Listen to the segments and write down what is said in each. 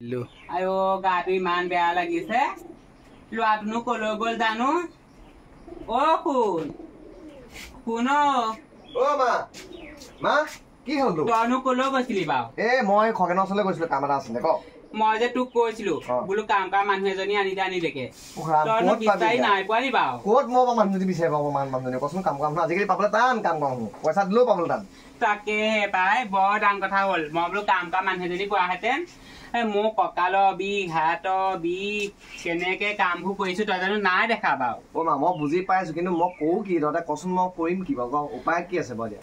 আয়ো গাটো ইমান বেয়া লাগিছে লোৱাটোনো কলৈ গ'ল জানো অ শুন অ মা কি হ'ল তইনো কলৈ গৈছিলি বাৰু মই খগেনৰ ওচৰলৈ গৈছিলো কাম এটা আছিলে ক মই যে তোক কৈছিলো বোলো কাম কৰা মানুহ এজনী আনি দেখে তইনো বিচাৰি নাই পোৱালি বাৰু ক'ত মই মানুহজনী বিচাৰি পাব মানুহজনী কচোন কাম কৰা মানুহ আজিকালি পাবলৈ টান কাম কৰা মানুহ পইচা দিলেও পাবলৈ টান তাকে পাই বৰ ডাঙৰ কথা হ'ল মই বোলো কাম কৰা মানুহ এজনী পোৱাহেঁতেন মোৰ কঁকালৰ বিষ হাতৰ বিষ কেনেকে কামবোৰ কৰিছো তই জানো নাই দেখা বাৰু অ মা মই বুজি পাইছো কিন্তু মই কওঁ কি তহঁতে কচোন মই কৰিম কি বাৰু উপায় কি আছে বাৰু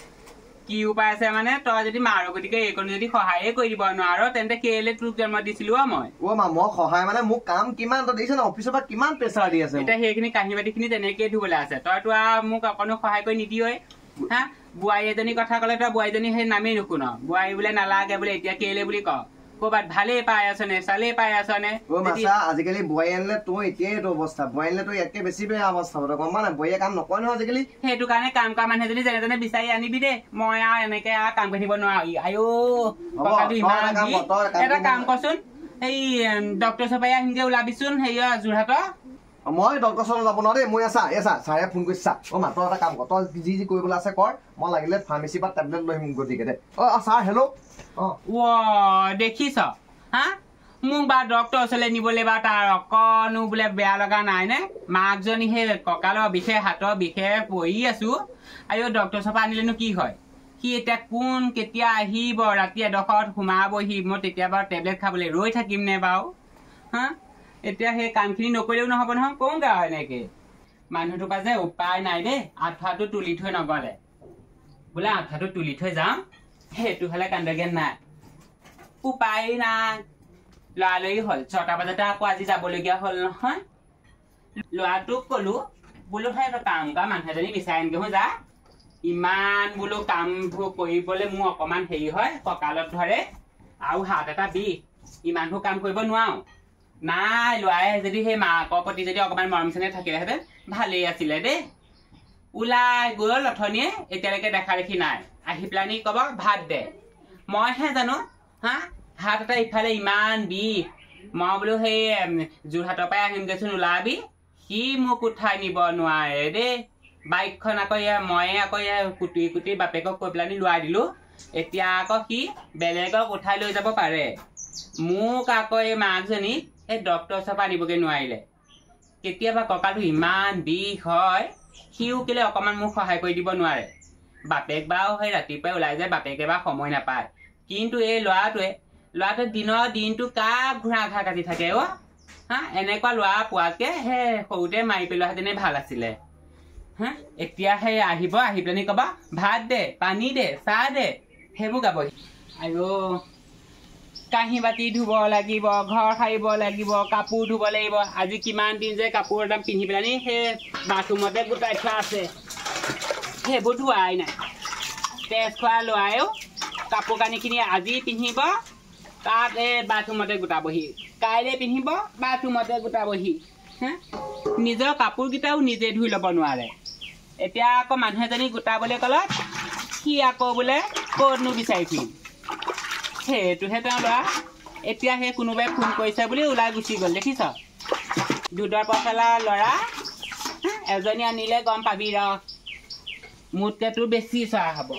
কি উপায় আছে মানে তই যদি মাৰ গতিকে এইকণ যদি সহায়ে কৰি দিব নোৱাৰ তেন্তে কেলে তোক জন্ম দিছিলো মই মা মই সহায় মানে মোক কাম কিমান তই দেখিছ না অফিচৰ পৰা কিমান প্ৰেছাৰ দি আছে এতিয়া সেইখিনি কাঁহী বাতিখিনি তেনেকেই ধুবলৈ আছে তইতো আৰু মোক অকণো সহায় কৰি নিদিয়ই হা বোৱাৰী এজনী কথা ক'লে তই বোৱাৰীজনী সেই নামেই নুশুন বোৱাৰী বোলে নালাগে বোলে এতিয়া কেলে বুলি ক ক'ৰবাত ভালেই পাই আছনে চালেই পাই আছনে আজিকালি বোৱাৰী আনিলে তোৰ এতিয়াই এইটো অৱস্থা বোৱাৰী আনিলে তোৰ ইয়াতকে বেছি বেয়া অৱস্থা হ'ব গম পাৱ নাই বোৱাৰীয়ে কাম নকৰে নহয় আজিকালি সেইটো কাৰণে কাম কৰা মানুহ এজনী যেনে তেনে বিচাৰি আনিবি দেই মই আৰু এনেকে আৰু কাম কৰি থাকিব নোৱাৰো এটা কাম কৰচোন এই ডক্টৰ চপাই আহিমগে ওলাবিচোন হেৰিয়া যোৰহাটৰ মই ডক্টৰ ওচৰত যাব নোৱাৰো দেই মই ছাৰে ফোন কৰিছা মা তই এটা কাম কৰ তই যি কৰিবলৈ আছে কৰ মই লাগিলে ফাৰ্মাচীৰ পৰা টেবলেট লৈ আহিম গতিকে দে ছাৰ হেল্ল' দেখিছ হা মোক বা ডক্টৰ ওচৰলৈ নিবলৈ বা তাৰ অকণো বোলে বেয়া লগা নাই নে মাকজনী সেই কঁকালৰ বিষে হাতৰ বিষে পৰি আছো আৰু ডক্টৰ চপা আনিলেনো কি হয় সি এতিয়া কোন কেতিয়া আহিব ৰাতি এডোখৰত সোমাবহি মই তেতিয়া বাৰু টেবলেট খাবলৈ ৰৈ থাকিম নে বাৰু হা এতিয়া সেই কামখিনি নকৰিলেও নহ'ব নহয় কওঁগৈ আৰু এনেকে মানুহটোৰ পৰা যে উপায় নাই দেই আঁঠুৱাটো তুলি থৈ নগ'লে বোলে আঁঠুৱাটো তুলি থৈ যাওঁ সেইটো হ'লে কান্দগেন নাই উপায় নাই লৰালৰি হ'ল 6টা বজাতে আকৌ আজি যাবলগীয়া হ'ল নহয় ল'ৰাটোক ক'লো বোলো সেই কাম কৰা মানুহ এজনী বিচাৰি আনগৈ যা ইমান বোলো কামবোৰ কৰিবলৈ মোৰ অকণমান হেৰি হয় কঁকালত ধৰে আৰু হাত এটা বিষ ইমানবোৰ কাম কৰিব নোৱাৰো নাই ল'ৰাই যদি সেই মাকৰ প্ৰতি যদি অকণমান মৰম চেনেহ থাকিলেহেঁতেন ভালেই আছিলে দেই ওলাই গ'ল অথনিয়ে এতিয়ালৈকে দেখা দেখি নাই আহি পেলানি ক'ব ভাত দে মইহে জানো হা হাত এটা ইফালে ইমান বিষ মই বোলো সেই যোৰহাটৰ পৰাই আহিমগৈচোন ওলাবি সি মোক উঠাই নিব নোৱাৰে দেই বাইকখন আকৌ ময়ে আকৌ কুটি বাপেকক কৈ পেলানি লোৱাই দিলো এতিয়া আকৌ সি বেলেগক উঠাই লৈ যাব পাৰে মোক আকৌ এই মাকজনী এই ডক্টৰ ওচৰপৰা আনিবগৈ নোৱাৰিলে কেতিয়াবা কঁকালটো ইমান বিষ হয় সিও কেলে অকণমান মোক সহায় কৰি দিব নোৱাৰে বাপেক বাৰু সেই ৰাতিপুৱাই ওলাই যায় বাপেকে বা সময় নাপায় কিন্তু এই ল'ৰাটোৱে দিনৰ দিনটো কাক ঘূৰা ঘা কাটি থাকে হা এনেকুৱা ল'ৰা পোৱাতকে সেই সৰুতে মাৰি পেলোৱাহেঁতেনে ভাল আছিলে হা এতিয়া সেই আহিব আহি পেলানি ক'বা ভাত দে পানী দে চাহ দে সেইবোৰ গাবহি আৰু কাঁহী বাতি ধুব লাগিব ঘৰ সাৰিব লাগিব কাপোৰ ধুব লাগিব আজি কিমান দিন যে কাপোৰ একদম পিন্ধি পেলানি সেই বাথৰুমতে গোটাই থোৱা আছে সেইবোৰ ধোৱাই নাই তেজ খোৱা ল'ৰায়েও কাপোৰ কানিখিনি আজি পিন্ধিব তাত এই বাথৰুমতে গোটাবহি কাইলৈ পিন্ধিব বাথৰুমতে গোটাবহি হা নিজৰ কাপোৰকেইটাও নিজে ধুই ল'ব নোৱাৰে এতিয়া আকৌ মানুহ এজনী গোটাবলৈ ক'লে সি আকৌ বোলে ক'তনো বিচাৰি ফুৰিম সেইটোহে তেওঁ ল'ৰা এতিয়া সেই কোনোবাই ফোন কৰিছে বুলি ওলাই গুচি গ'ল দেখিছ দুধৰ পচলা ল'ৰা এজনী আনিলে গম পাবি ৰ মোতকেতো বেছি চোৱা হ'ব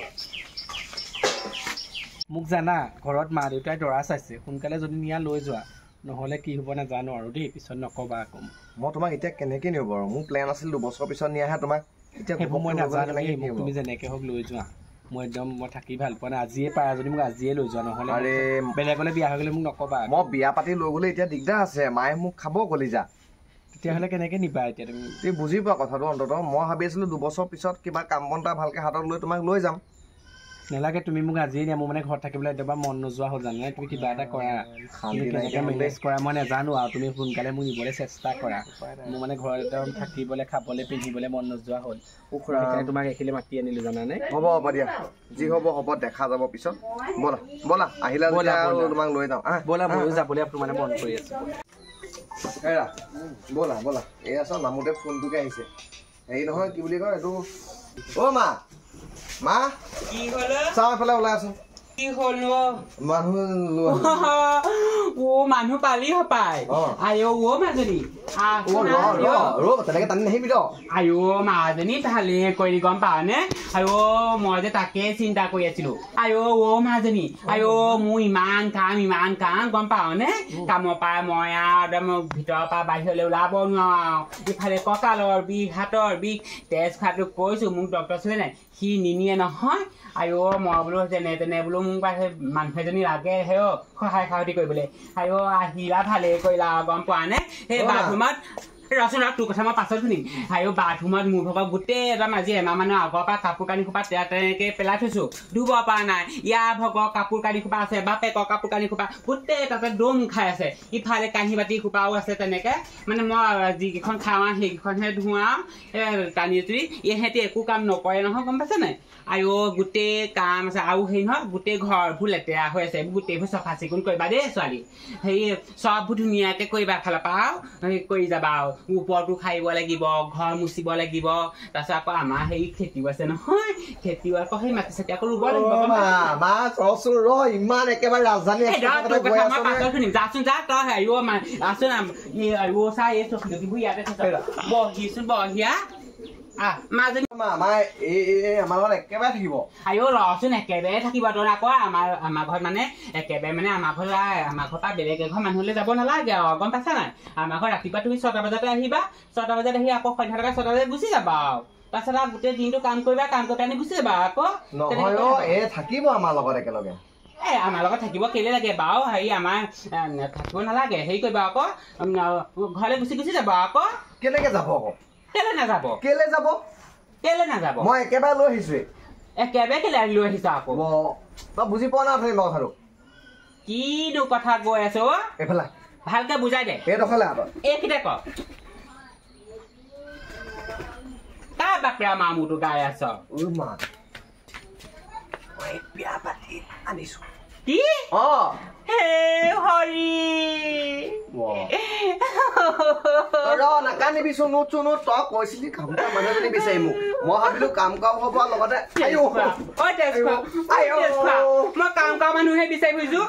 মোক জানা ঘৰত মা দেউতাই দৰা চাইছে সোনকালে যদি নিয়া লৈ যোৱা নহ'লে কি হ'ব নাজানো আৰু দেই পিছত নক'বা আকৌ মই তোমাক এতিয়া কেনেকৈ নিওঁ বাৰু মোৰ প্লেন আছিল 2 বছৰ পিছত নিয়াহে তোমাক এতিয়া সেইবোৰ মই নাজানো তুমি যেনেকৈ হওক লৈ যোৱা মই থাকি ভাল পোৱা নাই আজিয়ে পাৰা যদি মোক আজিয়ে লৈ যোৱা নহ'লে আৰে বেলেগলৈ বিয়া হৈ গ'লে মোক নক'বা মই বিয়া পাতি লৈ গ'লে এতিয়া দিগদাৰ আছে মায়ে মোক খাব কলিজা তেতিয়াহ'লে কেনেকৈ নিবা এতিয়া তুমি বুজি পোৱা কথাটো অন্ততঃ মই ভাবি আছিলোঁ 2 বছৰ পিছত কিবা কাম বন এটা ভালকৈ হাতত লৈ তোমাক লৈ যাম নালাগে তুমি মোক আজিয়ে নিয়া মোৰ মানে ঘৰত থাকিবলৈ এতিয়াবা মন নোযোৱা হ'ল জানানে তুমি কিবা এটা কৰা কেনেকৈ মেনেজ কৰা মই নাজানো আৰু তুমি সোনকালে মোক নিবলৈ চেষ্টা কৰা মোৰ মানে ঘৰত একদম থাকিবলৈ খাবলৈ পিন্ধিবলৈ মন নোযোৱা হ'ল সেইকাৰণে তোমাক এইখিনি মাতি আনিলোঁ জানানে হ'ব দিয়া যি হ'ব দেখা যাব পিছত ব'লা আহিলে তোমাক লৈ যাওঁ ব'লা ময়ো যাবলৈ মানে মন কৰি আছোঁ এৰা ব'লা এয়া চাওঁ নামোতে ফোনটোকে আহিছে হেৰি নহয় কি বুলি কয় এইটো অ' মা কি হ'ল চাওঁ এফালে ওলাই আছো কি হ'ল মানুহ পালি হপাই আয়ো মাজনী তেনেকে টানি নাহিবি ৰ আয়ো মাজনী ভালে কৰি গম পাৱনে আয়ো মই যে তাকে চিন্তা কৰি আছিলো আয়ো মাজনী আয়ো মোৰ ইমান কাম গম পাৱনে কামৰ পৰা মই একদম ভিতৰৰ পৰা বাহিৰলৈ ওলাব নোৱাৰো ইফালে কঁকালৰ বিষ হাতৰ বিষ তেজ খোৱাটো কৈছো মোক ডক্টৰ চলে নাই সি নিনিয়ে নহয় আয়ো মই বোলো যেনে তেনে বোলো মোক পাছে মানুহ এজনী লাগে হে সহায় সাৰথি কৰিবলৈ আয়ো আহিলা ভালে কৰিলা গম পোৱা নে সেই বাথৰুমত ৰচোন তোৰ কথা মই পাছত শুনিম আয়ো বাথৰুমত মোৰ ভাগৰ গোটেই একদম আজি এমাহ মানৰ আগৰ পৰা কাপোৰ কানি খোপা তেনেকে পেলাই থৈছো ধুব পৰা নাই ইয়াৰ ভাগৰ কাপোৰ কানি খোপা আছে বাপেকৰ কাপোৰ কানি খোপা গোটেই তাতে দম খাই আছে ইফালে কাঁহী বাতি খোপাও আছে তেনেকে মানে মই যিকেইখন খাওঁ সেইকেইখনহে ধোৱা কানি চুৰি ইহঁতি একো কাম নকৰে নহয় গম পাইছে নাই আয়ো গোটেই কাম আছে আৰু সেই নহয় গোটেই ঘৰবোৰ লেতেৰা হৈ আছে গোটেইবোৰ চফা চিকুণ কৰিবা দেই ছোৱালী সেই চববোৰ ধুনীয়াকে কৰিবা এফালৰ পৰা কৰি যাবা আৰু ওপৰটো খাইব লাগিব ঘৰ মুচিব লাগিব তাৰপিছত আকৌ আমাৰ হেৰি খেতিও আছে নহয় খেতিও আকৌ সেই মাটি চাটি আকৌ ৰুব লাগিব ইমান একেবাৰে ৰাজধানী যাচোন যা তই হেৰিও আছোন চা এই চকীবোৰ ইয়াতে বহিচোন বহিয়া মাজনী আমাৰ লগত একেবাৰে থাকিব আয়ো ৰচোন একেবাৰে থাকিব তোৰ আকৌ আমাৰ ঘৰত মানে একেবাৰে মানে আমাৰ ঘৰ পৰা বেলেগ এঘৰ মানুহলৈ যাব নালাগে আৰু গম পাইছা নাই আমাৰ ঘৰ ৰাতিপুৱা তুমি 6টা বজাতে আহিবা 6টা বজাত আহি আকৌ সন্ধ্যা টকা 6টা বজাত গুচি যাবা আৰু তাৰপিছত আৰু গোটেই দিনটো কাম কৰিবা কাম কৰি পেলাই গুচি যাবা আকৌ থাকিব আমাৰ লগত একেলগে আমাৰ লগত থাকিব কেলে লাগে বাৰু হেৰি আমাৰ থাকিব নালাগে হেৰি কৰিবা আকৌ ঘৰলৈ গুচি যাব আকৌ কেনেকে যাব আকৌ কেলে নাযাব মই একেবাৰে লৈ আহিছো একেবাৰে কেলে লৈ আহিছা আকৌ তই বুজি পোৱা নাই কথাটো কিনো কথা কৈ আছ এইফালে ভালকে বুজাই দে এইডোখৰলে এইখিতে ক কাৰ বাপে আমাৰ মূৰটো গাই আছ বিয়া পাতি আনিছো কি হে হৰি নাকানিবিচোন তই কৈছিলি কাম কৰা মানুহজনী বিচাৰি মোক মই ভাবিলো কাম কৰা হব লগতে মই কাম কৰা মানুহে বিচাৰি ফুৰিছো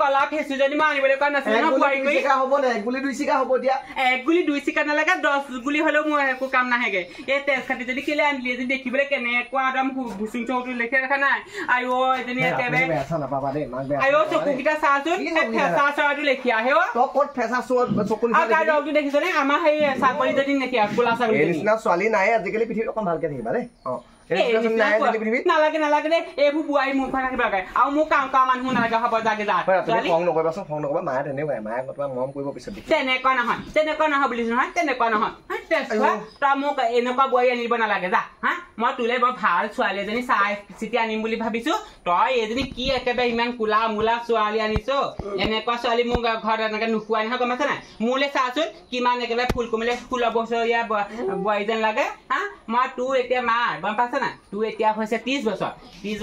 কলা ফেচুজনী মই আনিবলৈ কোৱা নাছিলো হব নে 1 গুলি 2 চিকা হব দিয়া 1 গুলি 2 চিকা নালাগে 10 গুলি হলেও মোৰ একো কাম নাহেগে এই তেজ খাটি যদি কেলে আনিলি এজনী দেখিবলৈ কেনেকুৱা একদম ভুচুং চৌটো লেখি দেখা নাই আয়ো এজনী একেবাৰে আয়ো চকুকেইটা চাচোন ফেঁচা চৰাটো লেখি আহে দেখিছনে আমাৰ সেই চাকৰি যদি নেকি কোলা ছোৱালী নাই আজিকালি পৃথিৱীত অকণ ভালকে থাকিবা দেই নালাগে দে এইবোৰ বোৱাৰী মুখখন ৰাখিব লাগে আৰু মোক কাম কৰা মানুহ নালাগে হ'ব যাগে খং নকৰিবা মায়ে তেনেকুৱাই মায়ে তোমাক মৰম কৰিব পিছত তেনেকুৱা নহয় বুলিছো নহয় তেনেকুৱা নহয় তই মোক এনেকুৱা বোৱাৰী আনিব নালাগে যা হা মই তোলে বৰ ভাল ছোৱালী এজনী চাই চিটি আনিম বুলি ভাবিছো তই এজনী কি একেবাৰে ইমান কোলা মোলা ছোৱালী আনিছো এনেকুৱা ছোৱালী মোক ঘৰত এনেকে নোখোৱাই নহয় গম পাইছা নাই মোলে চাচোন কিমান একেবাৰে ফুল কমিলে 16 বছৰীয়া বোৱাৰী যেন লাগে হা মই তোৰ এতিয়া মা গম পাইছা নাই তোৰ এতিয়া হৈছে 30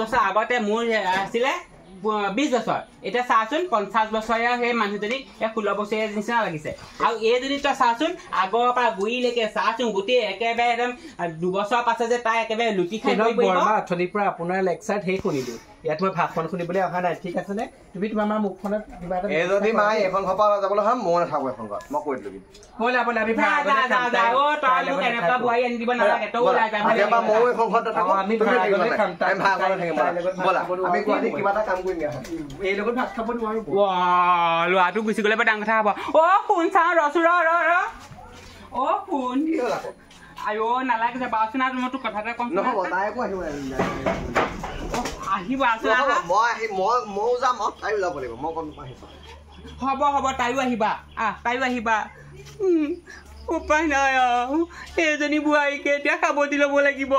বছৰ আগতে মোৰ আছিলে 20 বছৰ এটা চাচোন 50 বছৰীয়া সেই মানুহজনী 16 বছৰীয়া নিচিনা লাগিছে আৰু এইজনী তই চাচোন আগৰ পৰা গুৰিলৈকে চাচোন গোটেই একেবাৰে একদম 2 বছৰ পাছে যে তাই একেবাৰে লুটি খাই অথনিৰ পৰা আপোনাৰ লেকচাৰ সেই শুনিলো ইয়াত মই ভাষণ শুনিবলৈ অহা নাই ঠিক আছে নে তুমি তোমাৰ মা মুখখনত কিবা এটা যদি মাই এখন ঘৰ পৰা যাবলৈ হয় মই নাথাকো এখন ঘৰত মই কৈ দিলো বলা আমি তই মোক এনেকুৱা বোৱাৰী আনি দিব নালাগে তই ওলাই যা মই এখন ঘৰত নাথাকো আমি আমি কিবা এটা কাম কৰিম এই লগত ভাত খাব নোৱাৰো ল'ৰাটো গুচি গ'লে বৰ ডাঙৰ কথা হ'ব শুন চাওঁ ৰচো শুন আয়ো নালাগে যে বাচোন আৰু মই তোৰ কথা এটা কম নহ'ব তাই একো আহিব ময়ো যাম তাইও যাব লাগিব মই কম আহিছো হ'ব তাইও আহিবা উপায় নাই এইজনী বোৱাৰীকে এতিয়া সাৱটি ল'ব লাগিব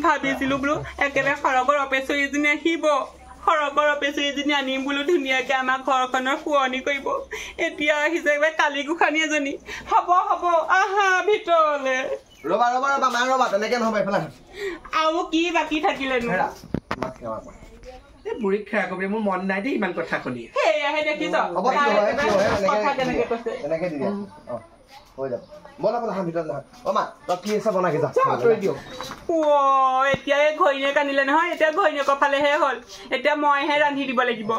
ভাবিছিলো বোলো একেবাৰে সৰগৰ অপেশ্বৰী এজনী আহিব আনিম বোলো ধুনীয়াকে আমাৰ ঘৰখনৰ শুৱনি কৰিব এতিয়া আহিছে একেবাৰে কালি গোসানী এজনী হ'ব আহা ভিতৰলে ৰবা তেনেকে নহব এইফালে আৰু কি বাকী থাকিলেনো এই বুঢ়ীক খেৰা কৰিবলৈ মোৰ মন নাই দেই ইমান কথা শুনি সেয়াহে দেখিছ কথা কেনেকে কৈছে এনেকে দি দিয়া হৈ যাব বলা বলা ভিতৰত নাহ অ মা তই কি আছে বনাই যা দিয়ক এতিয়া এই ঘৈণীয়েক আনিলে নহয় এতিয়া ঘৈণীয়েকৰ ফালেহে হ'ল এতিয়া মইহে ৰান্ধি দিব লাগিব